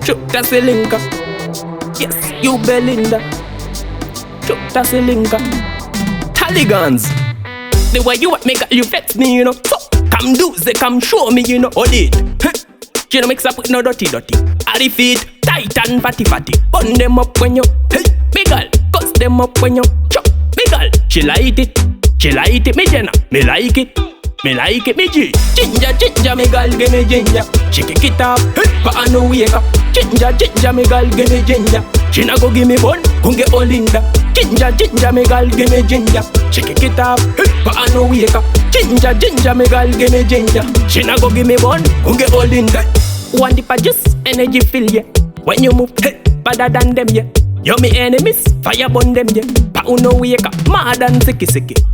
Chukta Selinka. Yes, you Belinda. Chukta Selinka. Taligans. The way you make you vex me, you know. So, come do, they come show me, you know. Hold it. You know, mix up with no dirty. Are the feet tight and fatty. Bun them up when you, hey, big girl. Cuss them up when you, chop, big girl. She like it, me Jenna. Me like it, me G. Ginger, me girl, give me ginger. She kick it up, hey, but I know wake up. Ginger, me girl, give me ginger. She na go give me bun, gon' get all in da. Ginger, me girl, give me ginger. She kick it up, hey, but I know wake up. Ginger, me girl, give me ginger. She na go give me bun, gon' get all in da. One dip of juice, energy fill ya. When you move, hey, better than them, yeah. You me enemies, fire burn them, yeah. But you know wake up, mad and sicky.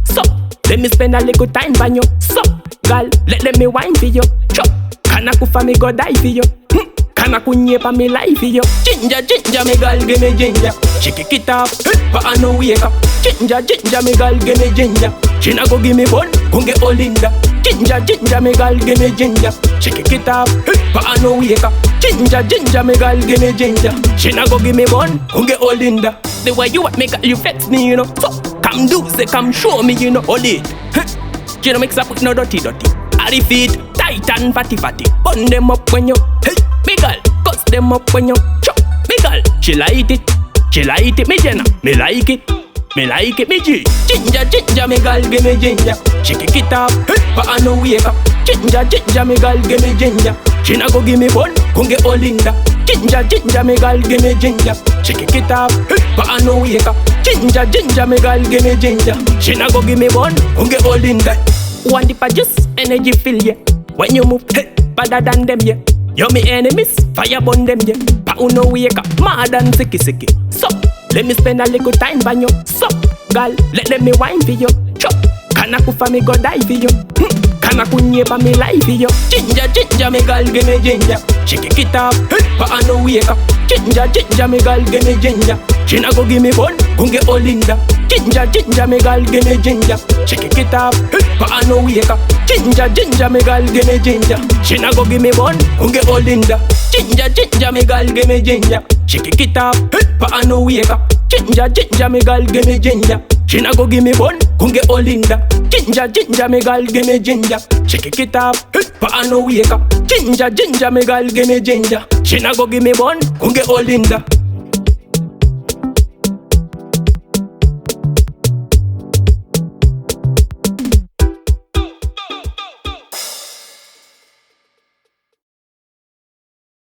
So, let me spend a little time by you. So, girl, let me wine for you. Chop, can I kufa me go die for you? Can I kunye pa me life for you? Ginger, me girl, give me ginger. She kick it up, but I know wake up. Ginger, me girl, give me ginger. She na go give me bun, gon' get all in da. Ginger, me girl, give me ginger. She kick it up, but I know wake up. Ginger, me girl, give me ginger. She na go give me bun, gon' get all in da. The way you make you vex me, you know. So, come do, say come show me, you know. Hold it. You know, mix up with no dirty. Are the feet tight and fatty. Bun them up when you, hey, big girl. Cuss them up when you, chop, big girl. She like it, me Jenna. Me like it, me G. Ginger, me girl, give me ginger. She kick it up, hey, but I know wake up. Ginger, me girl, give me ginger. She na go give me bun, gon' get all in da. Ginger, me girl, give me ginger. She kick it up, hey, but I know wake up. Ginger, me girl, give me ginger. She na go give me bun, gon' get all in da. One dip of juice, energy fill ya. When you move, hey, better than them, yeah. You me enemies, fire burn them, yeah. But you know wake up, mad and sicky. So, let me spend a little time by you. So, girl, let me wine for you. Chop, can I kufa me go die for you? Can I kunye pa me life for you? Ginger, me girl, give me ginger. She kick it up, hey, but I know wake up. Ginger, me girl, give me ginger. She na go give me bun, gon' get all in da. Ginger, me girl, give me ginger. She kick it up, hey, but I know wake up. Ginger, me girl, give me ginger. She na go give me bun, gon' get all in da. Ginger, me girl, give me ginger. She kick it up, hey, but I know wake up. Ginger, me girl, give me ginger. She na go give me bun, gon' get all in da. Ginger, me girl, give me ginger. She kick it up, hey, but I know wake up. Ginger, me girl, give me ginger. She na go give me bun, gon' get all in da.